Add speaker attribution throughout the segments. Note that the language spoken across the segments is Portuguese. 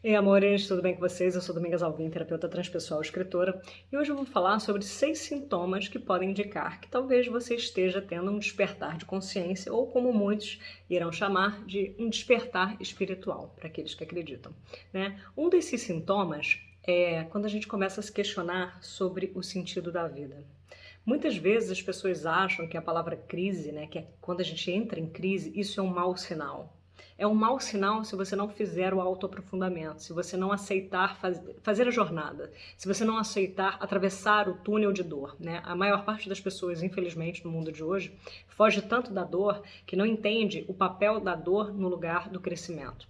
Speaker 1: Ei, amores, tudo bem com vocês? Eu sou Domingas Alvim, terapeuta transpessoal, escritora, e hoje eu vou falar sobre 6 sintomas que podem indicar que talvez você esteja tendo um despertar de consciência, ou como muitos irão chamar de um despertar espiritual, para aqueles que acreditam, né? Um desses sintomas é quando a gente começa a se questionar sobre o sentido da vida. Muitas vezes as pessoas acham que a palavra crise, né, que é quando a gente entra em crise, isso é um mau sinal. É um mau sinal se você não fizer o autoaprofundamento, se você não aceitar fazer a jornada, se você não aceitar atravessar o túnel de dor, né? A maior parte das pessoas, infelizmente, no mundo de hoje, foge tanto da dor que não entende o papel da dor no lugar do crescimento.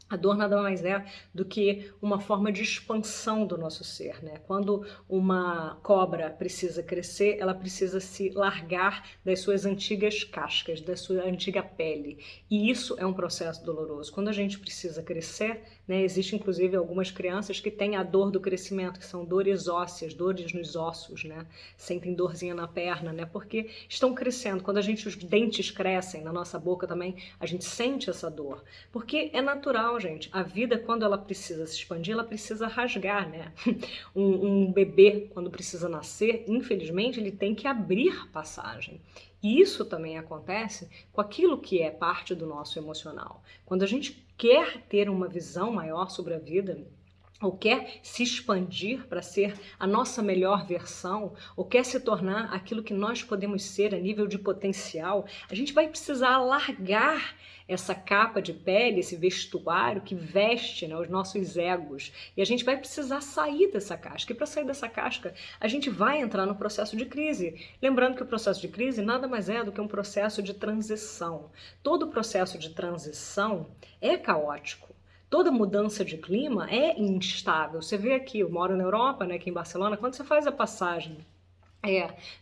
Speaker 1: A dor nada mais é do que uma forma de expansão do nosso ser, né? Quando uma cobra precisa crescer, ela precisa se largar das suas antigas cascas, da sua antiga pele. E isso é um processo doloroso. Quando a gente precisa crescer, né? Existe inclusive algumas crianças que têm a dor do crescimento, que são dores ósseas, dores nos ossos, né? Sentem dorzinha na perna, né? Porque estão crescendo. Quando os dentes crescem na nossa boca também, a gente sente essa dor. Porque é natural, gente. A vida, quando ela precisa se expandir, ela precisa rasgar, né? Um bebê, quando precisa nascer, infelizmente, ele tem que abrir passagem. E isso também acontece com aquilo que é parte do nosso emocional. Quando a gente quer ter uma visão maior sobre a vida, ou quer se expandir para ser a nossa melhor versão, ou quer se tornar aquilo que nós podemos ser a nível de potencial, a gente vai precisar largar essa capa de pele, esse vestuário que veste, né, os nossos egos. E a gente vai precisar sair dessa casca. E para sair dessa casca, a gente vai entrar no processo de crise. Lembrando que o processo de crise nada mais é do que um processo de transição. Todo processo de transição é caótico. Toda mudança de clima é instável. Você vê aqui, eu moro na Europa, né, aqui em Barcelona, quando você faz a passagem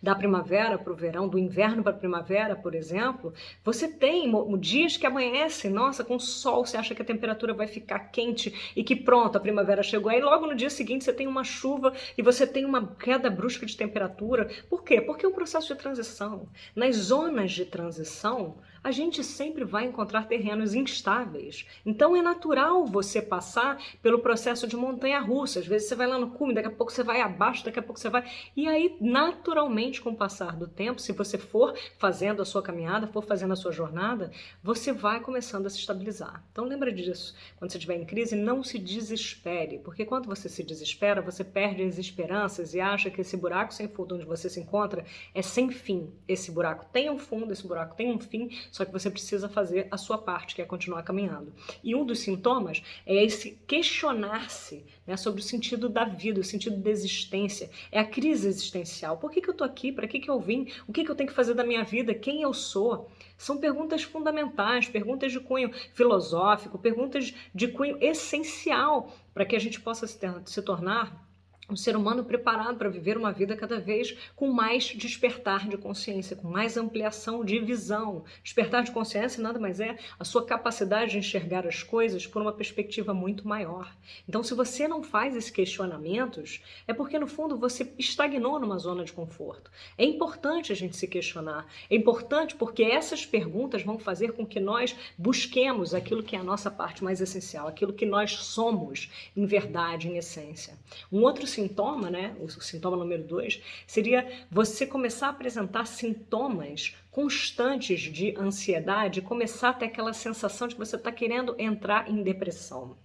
Speaker 1: da primavera para o verão, do inverno para a primavera, por exemplo, você tem dias que amanhecem, nossa, com sol, você acha que a temperatura vai ficar quente e que pronto, a primavera chegou. Aí logo no dia seguinte você tem uma chuva e você tem uma queda brusca de temperatura. Por quê? Porque é um processo de transição. Nas zonas de transição, a gente sempre vai encontrar terrenos instáveis. Então é natural você passar pelo processo de montanha-russa. Às vezes você vai lá no cume, daqui a pouco você vai abaixo, daqui a pouco você vai... E aí, naturalmente, com o passar do tempo, se você for fazendo a sua caminhada, for fazendo a sua jornada, você vai começando a se estabilizar. Então lembra disso. Quando você estiver em crise, não se desespere, porque quando você se desespera, você perde as esperanças e acha que esse buraco sem fundo onde você se encontra é sem fim. Esse buraco tem um fundo, esse buraco tem um fim, só que você precisa fazer a sua parte, que é continuar caminhando. E um dos sintomas é esse questionar-se, né, sobre o sentido da vida, o sentido da existência. É a crise existencial. Por que eu tô aqui? Para que eu vim? O que eu tenho que fazer da minha vida? Quem eu sou? São perguntas fundamentais, perguntas de cunho filosófico, perguntas de cunho essencial para que a gente possa se tornar um ser humano preparado para viver uma vida cada vez com mais despertar de consciência, com mais ampliação de visão. Despertar de consciência nada mais é a sua capacidade de enxergar as coisas por uma perspectiva muito maior. Então, se você não faz esses questionamentos, é porque, no fundo, você estagnou numa zona de conforto. É importante a gente se questionar. É importante porque essas perguntas vão fazer com que nós busquemos aquilo que é a nossa parte mais essencial, aquilo que nós somos em verdade, em essência. Um outro sintoma, né, o sintoma número 2, seria você começar a apresentar sintomas constantes de ansiedade, começar a ter aquela sensação de que você está querendo entrar em depressão.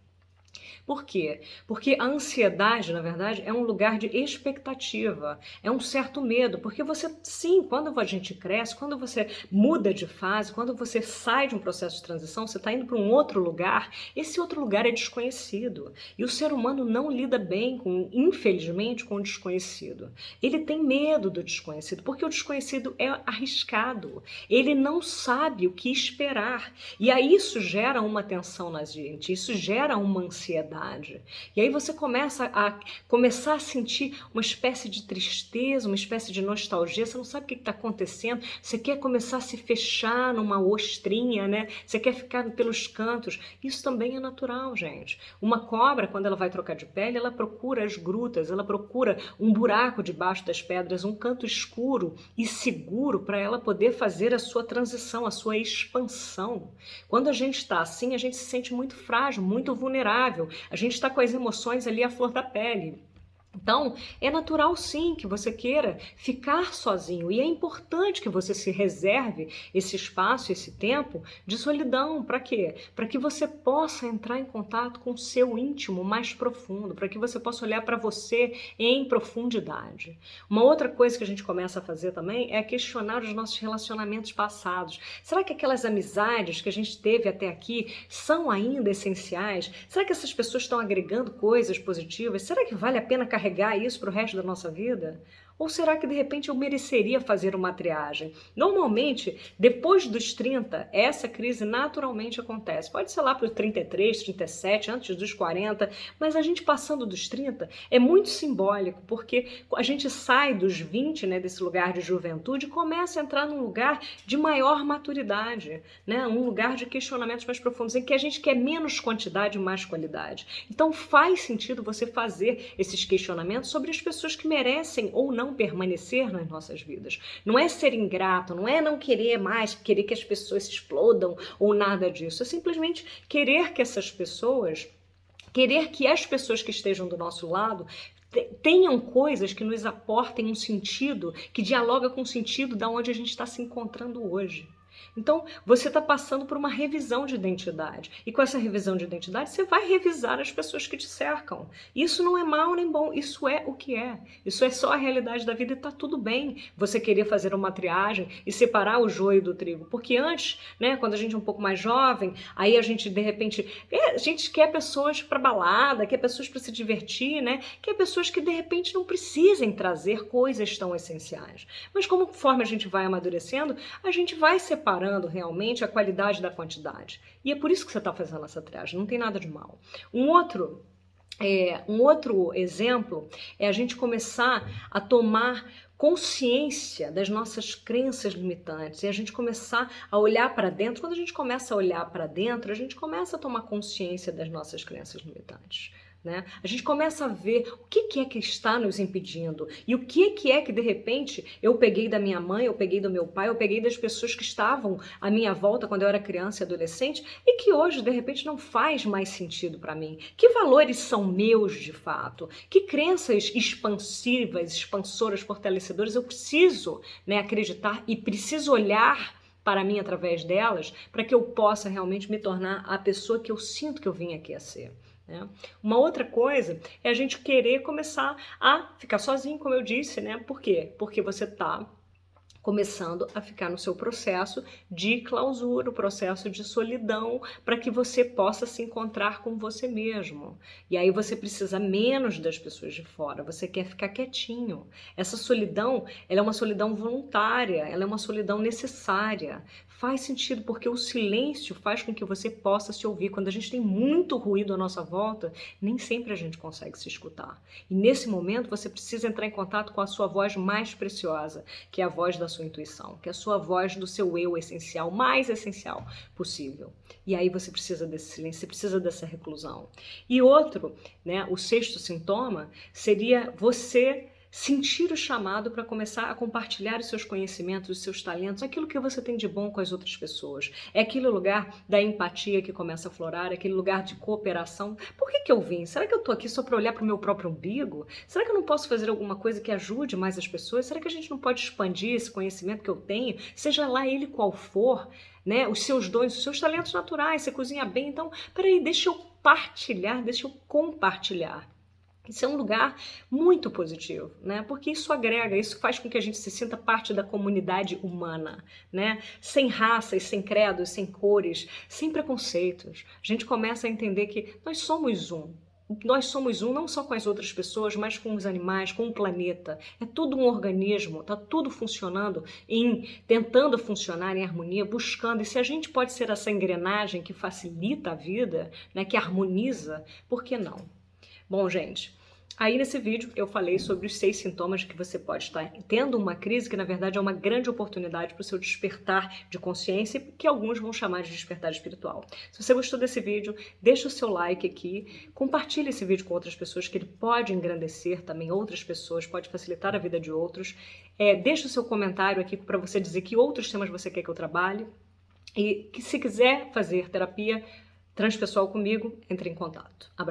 Speaker 1: Por quê? Porque a ansiedade, na verdade, é um lugar de expectativa, é um certo medo, porque você, sim, quando a gente cresce, quando você muda de fase, quando você sai de um processo de transição, você está indo para um outro lugar, esse outro lugar é desconhecido. E o ser humano não lida bem, infelizmente, com o desconhecido. Ele tem medo do desconhecido, porque o desconhecido é arriscado, ele não sabe o que esperar. E aí isso gera uma tensão na gente, isso gera uma ansiedade. E aí você começa a sentir uma espécie de tristeza, uma espécie de nostalgia, você não sabe o que está acontecendo, você quer começar a se fechar numa ostrinha, né? Você quer ficar pelos cantos. Isso também é natural, gente. Uma cobra, quando ela vai trocar de pele, ela procura as grutas, ela procura um buraco debaixo das pedras, um canto escuro e seguro para ela poder fazer a sua transição, a sua expansão. Quando a gente está assim, a gente se sente muito frágil, muito vulnerável. a gente está com as emoções ali à flor da pele. Então, é natural sim que você queira ficar sozinho e é importante que você se reserve esse espaço, esse tempo de solidão. Para quê? Para que você possa entrar em contato com o seu íntimo mais profundo, para que você possa olhar para você em profundidade. Uma outra coisa que a gente começa a fazer também é questionar os nossos relacionamentos passados. Será que aquelas amizades que a gente teve até aqui são ainda essenciais? Será que essas pessoas estão agregando coisas positivas? Será que vale a pena carregar isso para o resto da nossa vida? Ou será que de repente eu mereceria fazer uma triagem? Normalmente, depois dos 30, essa crise naturalmente acontece. Pode ser lá para os 33, 37, antes dos 40, mas a gente passando dos 30 é muito simbólico, porque a gente sai dos 20, né, desse lugar de juventude e começa a entrar num lugar de maior maturidade, né, um lugar de questionamentos mais profundos, em que a gente quer menos quantidade e mais qualidade. Então faz sentido você fazer esses questionamentos sobre as pessoas que merecem ou não permanecer nas nossas vidas. Não é ser ingrato, não é não querer mais, querer que as pessoas se explodam ou nada disso. É simplesmente querer que essas pessoas, querer que as pessoas que estejam do nosso lado tenham coisas que nos aportem um sentido, que dialoga com o sentido da onde a gente está se encontrando hoje. Então, você está passando por uma revisão de identidade. E com essa revisão de identidade, você vai revisar as pessoas que te cercam. Isso não é mal nem bom, isso é o que é. Isso é só a realidade da vida e está tudo bem você querer fazer uma triagem e separar o joio do trigo. Porque antes, né, quando a gente é um pouco mais jovem, aí a gente, de repente, a gente quer pessoas para balada, quer pessoas para se divertir, né? Quer pessoas que, de repente, não precisem trazer coisas tão essenciais. Mas conforme a gente vai amadurecendo, a gente vai separando realmente a qualidade da quantidade. E é por isso que você está fazendo essa triagem, não tem nada de mal. Um outro exemplo é a gente começar a tomar consciência das nossas crenças limitantes e a gente começar a olhar para dentro. Quando a gente começa a olhar para dentro, a gente começa a tomar consciência das nossas crenças limitantes. Né? A gente começa a ver o que é que está nos impedindo e o que é que de repente eu peguei da minha mãe, eu peguei do meu pai, eu peguei das pessoas que estavam à minha volta quando eu era criança e adolescente e que hoje de repente não faz mais sentido para mim. Que valores são meus de fato? Que crenças expansivas, expansoras, fortalecedoras eu preciso, né, acreditar e preciso olhar para mim através delas para que eu possa realmente me tornar a pessoa que eu sinto que eu vim aqui a ser. Uma outra coisa é a gente querer começar a ficar sozinho, como eu disse, né? Por quê? Porque você está começando a ficar no seu processo de clausura, o processo de solidão, para que você possa se encontrar com você mesmo. E aí você precisa menos das pessoas de fora, você quer ficar quietinho. Essa solidão, ela é uma solidão voluntária, ela é uma solidão necessária. Faz sentido, porque o silêncio faz com que você possa se ouvir. Quando a gente tem muito ruído à nossa volta, nem sempre a gente consegue se escutar. E nesse momento você precisa entrar em contato com a sua voz mais preciosa, que é a voz da sua intuição, que é a sua voz do seu eu essencial, mais essencial possível. E aí você precisa desse silêncio, você precisa dessa reclusão. E outro, né, o sexto sintoma seria você sentir o chamado para começar a compartilhar os seus conhecimentos, os seus talentos, aquilo que você tem de bom com as outras pessoas. É aquele lugar da empatia que começa a florar, é aquele lugar de cooperação. Por que eu vim? Será que eu estou aqui só para olhar para o meu próprio umbigo? Será que eu não posso fazer alguma coisa que ajude mais as pessoas? Será que a gente não pode expandir esse conhecimento que eu tenho, seja lá ele qual for, né? Os seus dons, os seus talentos naturais, você cozinha bem, então, peraí, deixa eu partilhar, deixa eu compartilhar. Isso é um lugar muito positivo, né? Porque isso agrega, isso faz com que a gente se sinta parte da comunidade humana, né? Sem raças, sem credos, sem cores, sem preconceitos. A gente começa a entender que nós somos um. Nós somos um não só com as outras pessoas, mas com os animais, com o planeta. É tudo um organismo, está tudo funcionando, tentando funcionar em harmonia, buscando. E se a gente pode ser essa engrenagem que facilita a vida, né, que harmoniza, por que não? Bom, gente, aí nesse vídeo eu falei sobre os 6 sintomas que você pode estar tendo uma crise, que na verdade é uma grande oportunidade para o seu despertar de consciência, que alguns vão chamar de despertar espiritual. Se você gostou desse vídeo, deixa o seu like aqui, compartilhe esse vídeo com outras pessoas, que ele pode engrandecer também outras pessoas, pode facilitar a vida de outros. Deixa o seu comentário aqui para você dizer que outros temas você quer que eu trabalhe. E que se quiser fazer terapia transpessoal comigo, entre em contato. Abraço.